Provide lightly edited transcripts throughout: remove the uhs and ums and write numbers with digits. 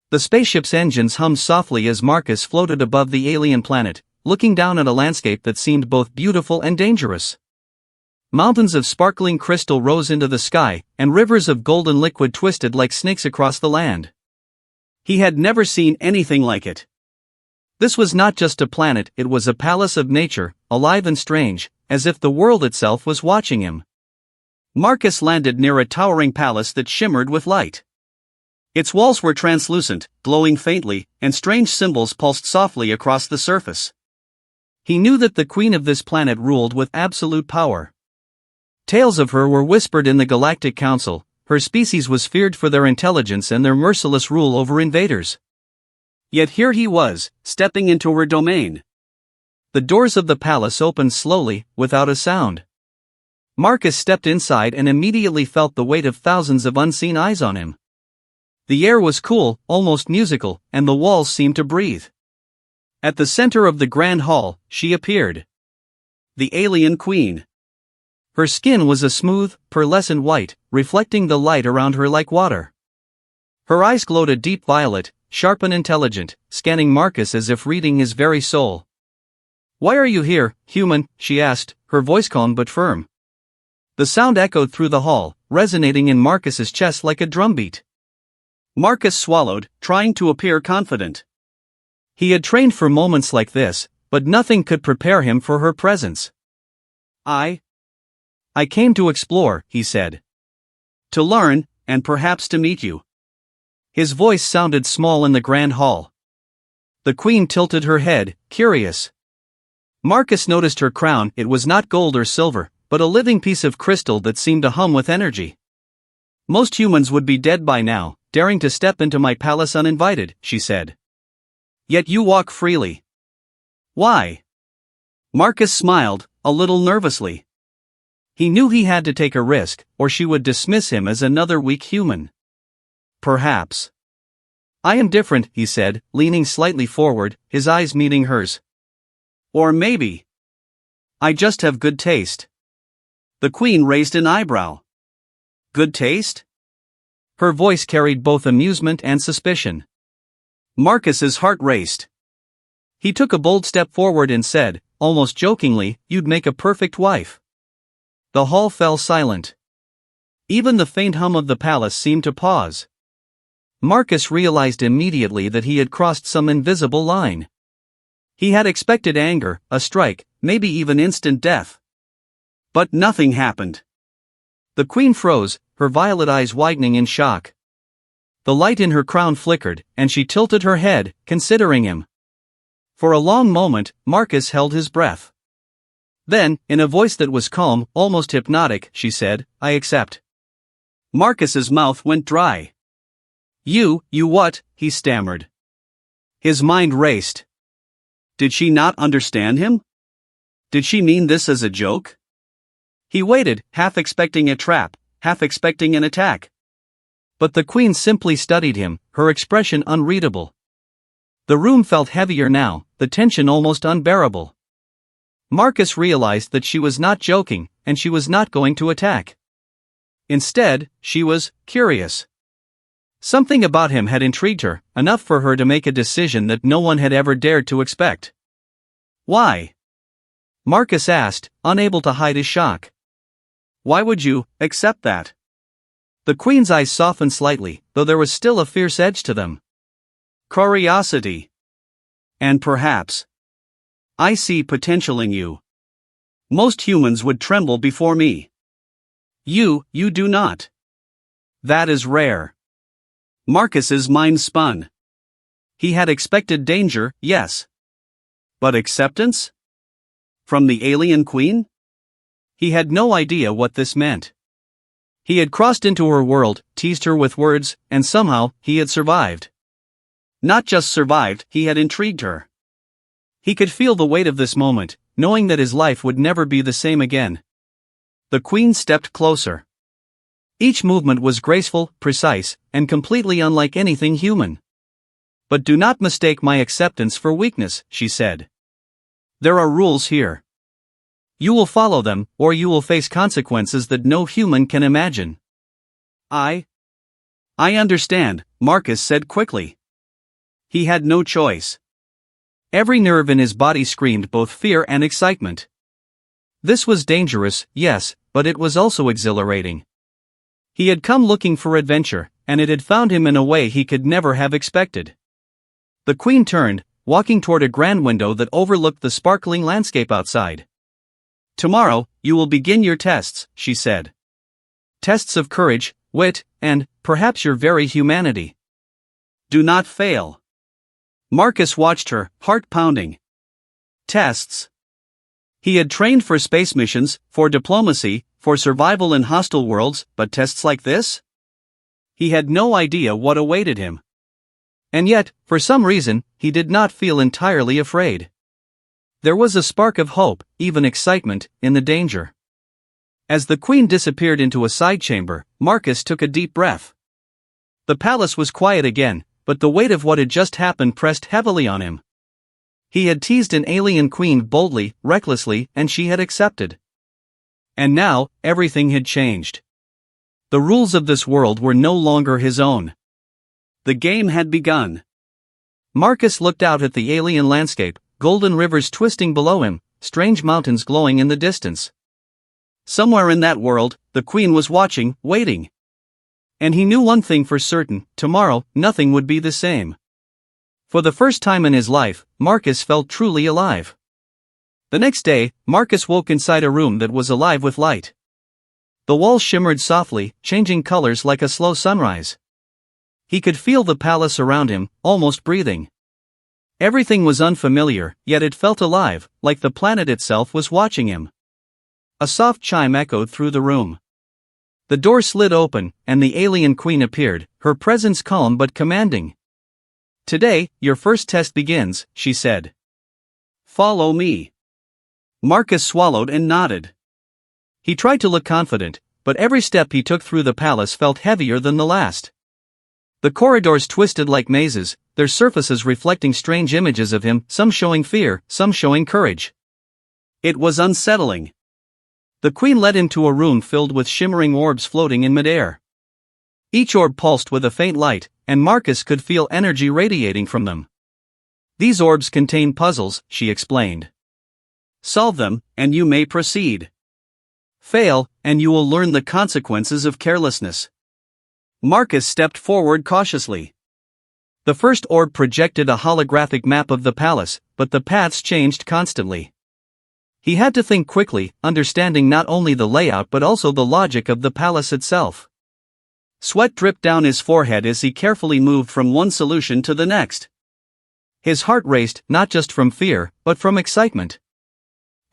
The spaceship's engines hummed softly as Marcus floated above the alien planet, looking down at a landscape that seemed both beautiful and dangerous. Mountains of sparkling crystal rose into the sky, and rivers of golden liquid twisted like snakes across the land. He had never seen anything like it. This was not just a planet, it was a palace of nature, alive and strange, as if the world itself was watching him. Marcus landed near a towering palace that shimmered with light. Its walls were translucent, glowing faintly, and strange symbols pulsed softly across the surface. He knew that the queen of this planet ruled with absolute power. Tales of her were whispered in the Galactic Council. Her species was feared for their intelligence and their merciless rule over invaders. Yet here he was, stepping into her domain. The doors of the palace opened slowly, without a sound. Marcus stepped inside and immediately felt the weight of thousands of unseen eyes on him. The air was cool, almost musical, and the walls seemed to breathe. At the center of the grand hall, she appeared. The alien queen. Her skin was a smooth, pearlescent white, reflecting the light around her like water. Her eyes glowed a deep violet, sharp and intelligent, scanning Marcus as if reading his very soul. "Why are you here, human?" she asked, her voice calm but firm. The sound echoed through the hall, resonating in Marcus's chest like a drumbeat. Marcus swallowed, trying to appear confident. He had trained for moments like this, but nothing could prepare him for her presence. I came to explore," he said. "To learn, and perhaps to meet you." His voice sounded small in the grand hall. The queen tilted her head, curious. Marcus noticed her crown. It was not gold or silver, but a living piece of crystal that seemed to hum with energy. "Most humans would be dead by now, daring to step into my palace uninvited," she said. "Yet you walk freely. Why?" Marcus smiled, a little nervously. He knew he had to take a risk, or she would dismiss him as another weak human. "Perhaps. I am different," he said, leaning slightly forward, his eyes meeting hers. "Or maybe I just have good taste." The queen raised an eyebrow. "Good taste?" Her voice carried both amusement and suspicion. Marcus's heart raced. He took a bold step forward and said, almost jokingly, "You'd make a perfect wife." The hall fell silent. Even the faint hum of the palace seemed to pause. Marcus realized immediately that he had crossed some invisible line. He had expected anger, a strike, maybe even instant death. But nothing happened. The queen froze, her violet eyes widening in shock. The light in her crown flickered, and she tilted her head, considering him. For a long moment, Marcus held his breath. Then, in a voice that was calm, almost hypnotic, she said, "I accept." Marcus's mouth went dry. You what?" he stammered. His mind raced. Did she not understand him? Did she mean this as a joke? He waited, half expecting a trap, half expecting an attack. But the queen simply studied him, her expression unreadable. The room felt heavier now, the tension almost unbearable. Marcus realized that she was not joking, and she was not going to attack. Instead, she was curious. Something about him had intrigued her, enough for her to make a decision that no one had ever dared to expect. "Why?" Marcus asked, unable to hide his shock. "Why would you accept that?" The queen's eyes softened slightly, though there was still a fierce edge to them. "Curiosity. And perhaps I see potential in you. Most humans would tremble before me. You do not. That is rare." Marcus's mind spun. He had expected danger, yes. But acceptance? From the alien queen? He had no idea what this meant. He had crossed into her world, teased her with words, and somehow, he had survived. Not just survived, he had intrigued her. He could feel the weight of this moment, knowing that his life would never be the same again. The queen stepped closer. Each movement was graceful, precise, and completely unlike anything human. "But do not mistake my acceptance for weakness," she said. "There are rules here. You will follow them, or you will face consequences that no human can imagine." I understand," Marcus said quickly. He had no choice. Every nerve in his body screamed both fear and excitement. This was dangerous, yes, but it was also exhilarating. He had come looking for adventure, and it had found him in a way he could never have expected. The Queen turned, walking toward a grand window that overlooked the sparkling landscape outside. "Tomorrow, you will begin your tests," she said. "Tests of courage, wit, and, perhaps your very humanity. Do not fail." Marcus watched her, heart pounding. Tests. He had trained for space missions, for diplomacy, for survival in hostile worlds, but tests like this? He had no idea what awaited him. And yet, for some reason, he did not feel entirely afraid. There was a spark of hope, even excitement, in the danger. As the Queen disappeared into a side chamber, Marcus took a deep breath. The palace was quiet again, but the weight of what had just happened pressed heavily on him. He had teased an alien queen boldly, recklessly, and she had accepted. And now, everything had changed. The rules of this world were no longer his own. The game had begun. Marcus looked out at the alien landscape, golden rivers twisting below him, strange mountains glowing in the distance. Somewhere in that world, the Queen was watching, waiting. And he knew one thing for certain: tomorrow, nothing would be the same. For the first time in his life, Marcus felt truly alive. The next day, Marcus woke inside a room that was alive with light. The walls shimmered softly, changing colors like a slow sunrise. He could feel the palace around him, almost breathing. Everything was unfamiliar, yet it felt alive, like the planet itself was watching him. A soft chime echoed through the room. The door slid open, and the alien queen appeared, her presence calm but commanding. "Today, your first test begins," she said. "Follow me." Marcus swallowed and nodded. He tried to look confident, but every step he took through the palace felt heavier than the last. The corridors twisted like mazes, their surfaces reflecting strange images of him, some showing fear, some showing courage. It was unsettling. The Queen led him to a room filled with shimmering orbs floating in midair. Each orb pulsed with a faint light, and Marcus could feel energy radiating from them. "These orbs contain puzzles," she explained. "Solve them, and you may proceed. Fail, and you will learn the consequences of carelessness." Marcus stepped forward cautiously. The first orb projected a holographic map of the palace, but the paths changed constantly. He had to think quickly, understanding not only the layout but also the logic of the palace itself. Sweat dripped down his forehead as he carefully moved from one solution to the next. His heart raced, not just from fear, but from excitement.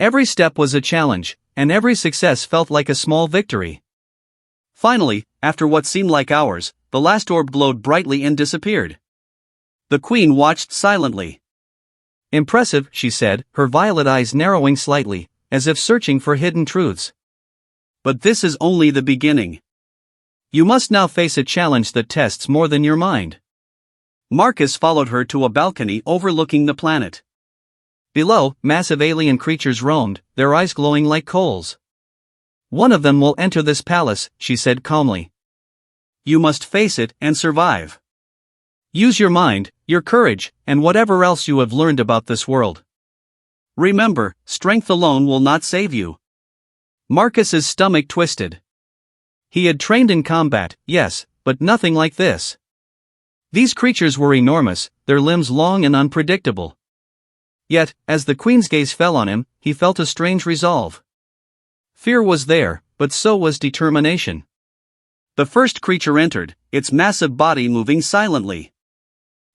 Every step was a challenge, and every success felt like a small victory. Finally, after what seemed like hours, the last orb glowed brightly and disappeared. The Queen watched silently. "Impressive," she said, her violet eyes narrowing slightly, as if searching for hidden truths. "But this is only the beginning. You must now face a challenge that tests more than your mind." Marcus followed her to a balcony overlooking the planet. Below, massive alien creatures roamed, their eyes glowing like coals. "One of them will enter this palace," she said calmly. "You must face it and survive. Use your mind, your courage, and whatever else you have learned about this world. Remember, strength alone will not save you." Marcus's stomach twisted. He had trained in combat, yes, but nothing like this. These creatures were enormous, their limbs long and unpredictable. Yet, as the Queen's gaze fell on him, he felt a strange resolve. Fear was there, but so was determination. The first creature entered, its massive body moving silently.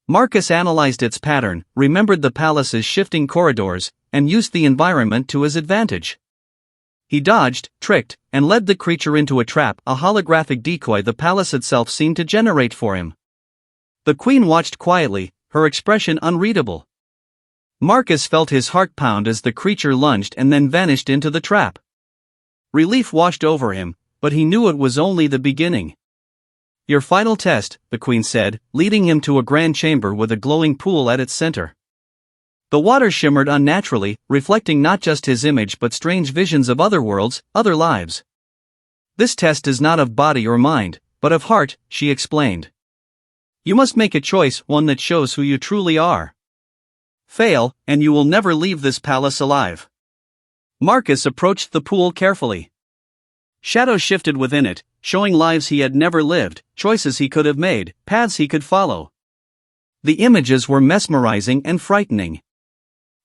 Marcus analyzed its pattern, remembered the palace's shifting corridors, and used the environment to his advantage. He dodged, tricked, and led the creature into a trap, a holographic decoy the palace itself seemed to generate for him. The Queen watched quietly, her expression unreadable. Marcus felt his heart pound as the creature lunged and then vanished into the trap. Relief washed over him, but he knew it was only the beginning. "Your final test," the Queen said, leading him to a grand chamber with a glowing pool at its center. The water shimmered unnaturally, reflecting not just his image but strange visions of other worlds, other lives. "This test is not of body or mind, but of heart," she explained. You must make a choice, one that shows who you truly are. Fail, and you will never leave this palace alive. Marcus approached the pool carefully. Shadows shifted within it, showing lives he had never lived, choices he could have made, paths he could follow. The images were mesmerizing and frightening.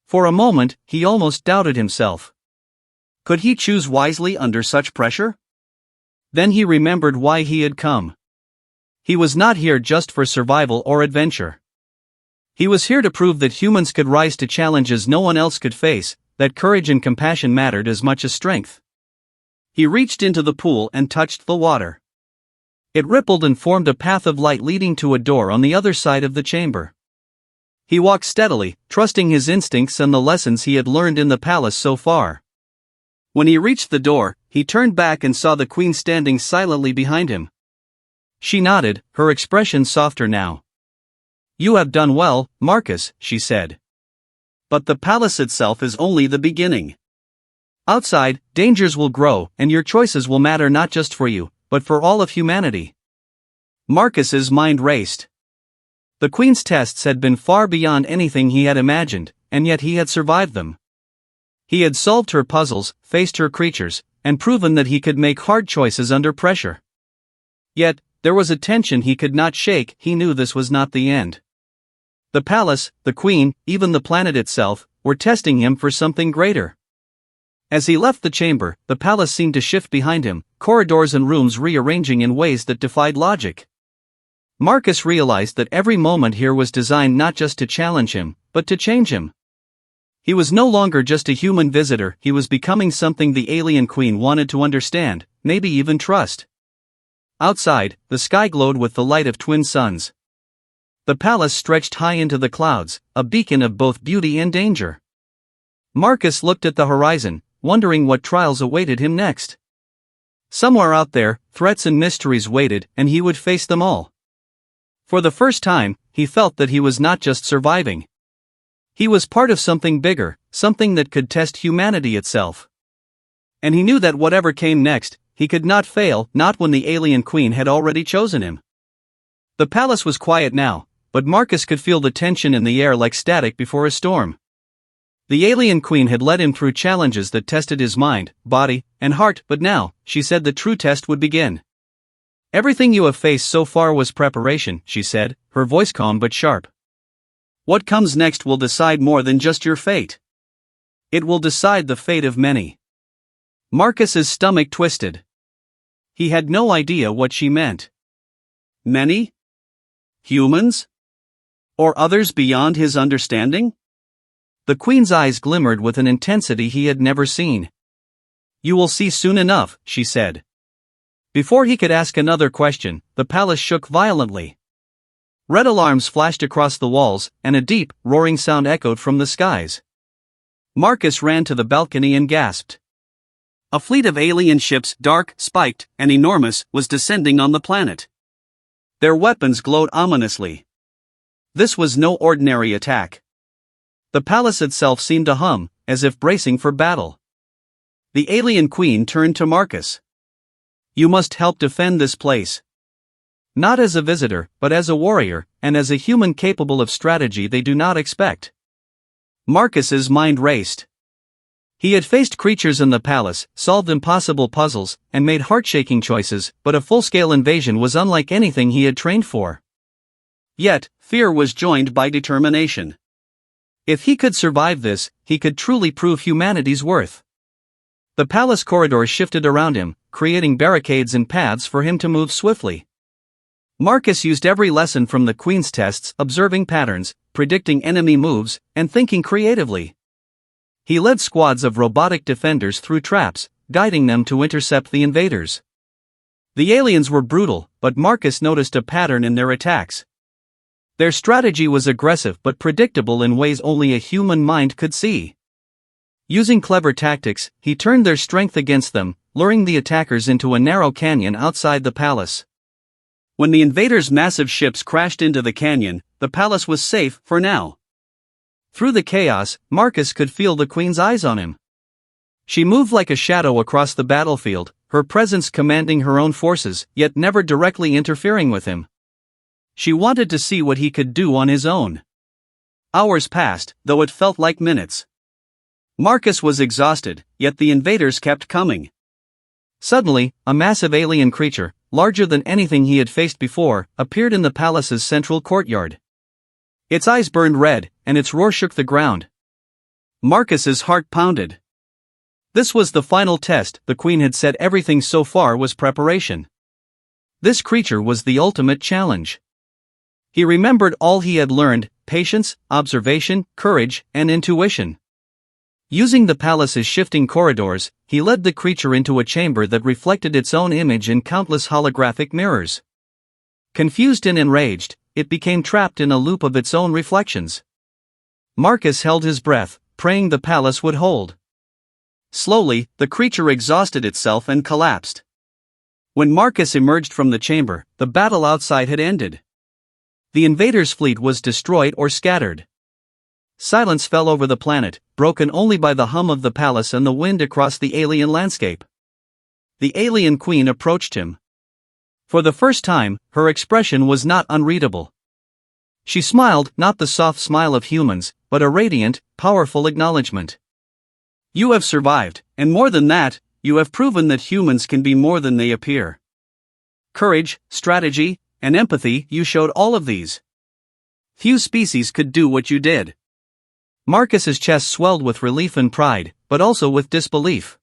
For a moment, he almost doubted himself. Could he choose wisely under such pressure? Then he remembered why he had come. He was not here just for survival or adventure. He was here to prove that humans could rise to challenges no one else could face, that courage and compassion mattered as much as strength. He reached into the pool and touched the water. It rippled and formed a path of light leading to a door on the other side of the chamber. He walked steadily, trusting his instincts and the lessons he had learned in the palace so far. When he reached the door, he turned back and saw the queen standing silently behind him. She nodded, her expression softer now. "You have done well, Marcus," she said. "But the palace itself is only the beginning. Outside, dangers will grow, and your choices will matter not just for you, but for all of humanity." Marcus's mind raced. The queen's tests had been far beyond anything he had imagined, and yet he had survived them. He had solved her puzzles, faced her creatures, and proven that he could make hard choices under pressure. Yet, there was a tension he could not shake. He knew this was not the end. The palace, the queen, even the planet itself, were testing him for something greater. As he left the chamber, the palace seemed to shift behind him, corridors and rooms rearranging in ways that defied logic. Marcus realized that every moment here was designed not just to challenge him, but to change him. He was no longer just a human visitor, he was becoming something the alien queen wanted to understand, maybe even trust. Outside, the sky glowed with the light of twin suns. The palace stretched high into the clouds, a beacon of both beauty and danger. Marcus looked at the horizon, wondering what trials awaited him next. Somewhere out there, threats and mysteries waited, and he would face them all. For the first time, he felt that he was not just surviving. He was part of something bigger, something that could test humanity itself. And he knew that whatever came next, he could not fail, not when the alien queen had already chosen him. The palace was quiet now, but Marcus could feel the tension in the air like static before a storm. The alien queen had led him through challenges that tested his mind, body, and heart, but now, she said, the true test would begin. "Everything you have faced so far was preparation," she said, her voice calm but sharp. "What comes next will decide more than just your fate. It will decide the fate of many." Marcus's stomach twisted. He had no idea what she meant. Many? Humans? Or others beyond his understanding? The queen's eyes glimmered with an intensity he had never seen. "You will see soon enough," she said. Before he could ask another question, the palace shook violently. Red alarms flashed across the walls, and a deep, roaring sound echoed from the skies. Marcus ran to the balcony and gasped. A fleet of alien ships, dark, spiked, and enormous, was descending on the planet. Their weapons glowed ominously. This was no ordinary attack. The palace itself seemed to hum, as if bracing for battle. The alien queen turned to Marcus. "You must help defend this place. Not as a visitor, but as a warrior, and as a human capable of strategy they do not expect." Marcus's mind raced. He had faced creatures in the palace, solved impossible puzzles, and made heart-shaking choices, but a full-scale invasion was unlike anything he had trained for. Yet, fear was joined by determination. If he could survive this, he could truly prove humanity's worth. The palace corridors shifted around him, creating barricades and paths for him to move swiftly. Marcus used every lesson from the queen's tests, observing patterns, predicting enemy moves, and thinking creatively. He led squads of robotic defenders through traps, guiding them to intercept the invaders. The aliens were brutal, but Marcus noticed a pattern in their attacks. Their strategy was aggressive but predictable in ways only a human mind could see. Using clever tactics, he turned their strength against them, luring the attackers into a narrow canyon outside the palace. When the invaders' massive ships crashed into the canyon, the palace was safe for now. Through the chaos, Marcus could feel the queen's eyes on him. She moved like a shadow across the battlefield, her presence commanding her own forces, yet never directly interfering with him. She wanted to see what he could do on his own. Hours passed, though it felt like minutes. Marcus was exhausted, yet the invaders kept coming. Suddenly, a massive alien creature, larger than anything he had faced before, appeared in the palace's central courtyard. Its eyes burned red, and its roar shook the ground. Marcus's heart pounded. This was the final test. The queen had said everything so far was preparation. This creature was the ultimate challenge. He remembered all he had learned: patience, observation, courage, and intuition. Using the palace's shifting corridors, he led the creature into a chamber that reflected its own image in countless holographic mirrors. Confused and enraged, it became trapped in a loop of its own reflections. Marcus held his breath, praying the palace would hold. Slowly, the creature exhausted itself and collapsed. When Marcus emerged from the chamber, the battle outside had ended. The invaders' fleet was destroyed or scattered. Silence fell over the planet, broken only by the hum of the palace and the wind across the alien landscape. The alien queen approached him. For the first time, her expression was not unreadable. She smiled, not the soft smile of humans, but a radiant, powerful acknowledgement. You have survived, and more than that, you have proven that humans can be more than they appear. Courage, strategy, and empathy, you showed all of these. Few species could do what you did. Marcus's chest swelled with relief and pride, but also with disbelief.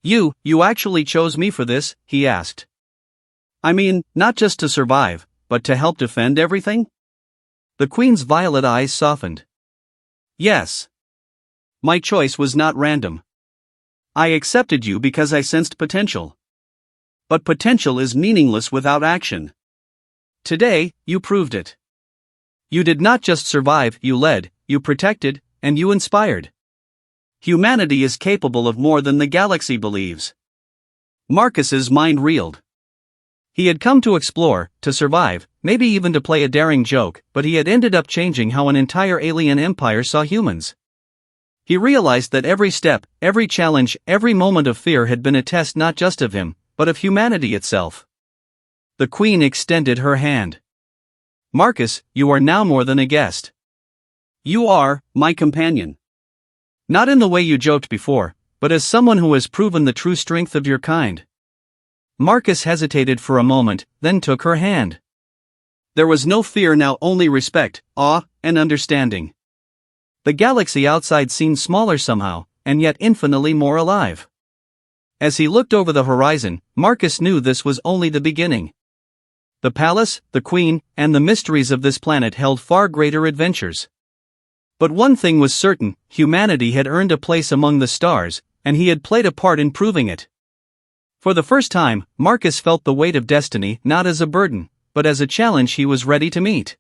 You actually chose me for this?" he asked. "I mean, not just to survive, but to help defend everything?" The queen's violet eyes softened. "Yes. My choice was not random. I accepted you because I sensed potential. But potential is meaningless without action. Today, you proved it. You did not just survive, you led, you protected, and you inspired. Humanity is capable of more than the galaxy believes." Marcus's mind reeled. He had come to explore, to survive, maybe even to play a daring joke, but he had ended up changing how an entire alien empire saw humans. He realized that every step, every challenge, every moment of fear had been a test not just of him, but of humanity itself. The queen extended her hand. "Marcus, you are now more than a guest. You are my companion. Not in the way you joked before, but as someone who has proven the true strength of your kind." Marcus hesitated for a moment, then took her hand. There was no fear now, only respect, awe, and understanding. The galaxy outside seemed smaller somehow, and yet infinitely more alive. As he looked over the horizon, Marcus knew this was only the beginning. The palace, the queen, and the mysteries of this planet held far greater adventures. But one thing was certain: humanity had earned a place among the stars, and he had played a part in proving it. For the first time, Marcus felt the weight of destiny not as a burden, but as a challenge he was ready to meet.